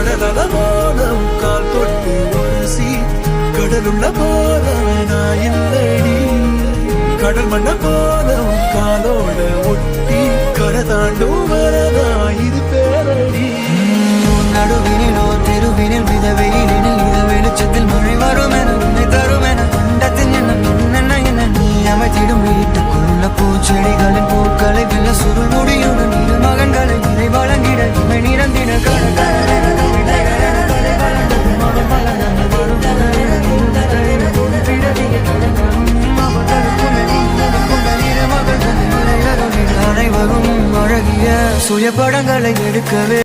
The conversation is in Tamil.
கடலல போலம் கால் தொட்டு உரசி கடலுள்ள போலம் நான் இல்லடி கடல் மண்ண போலம் காலோட ஒட்டி கரை தாண்டும் வரதா இது பேரடி நடுவினிலோ தெருவினில் விதவையினில் இத வெளிச்சத்தில் மழை வரும் என உன்னை தரும் என கண்டத்தில் என்ன நீ அமைத்திடும் வீட்டுக்குள்ள பூச்செடிகளின் பூக்களை வெல்ல சுருள் முடியுடன் இரு மகன்களை இதை வழங்கிட இவை நிறந்திட அனைவரும் அழகிய சுய படங்களை எடுக்கவே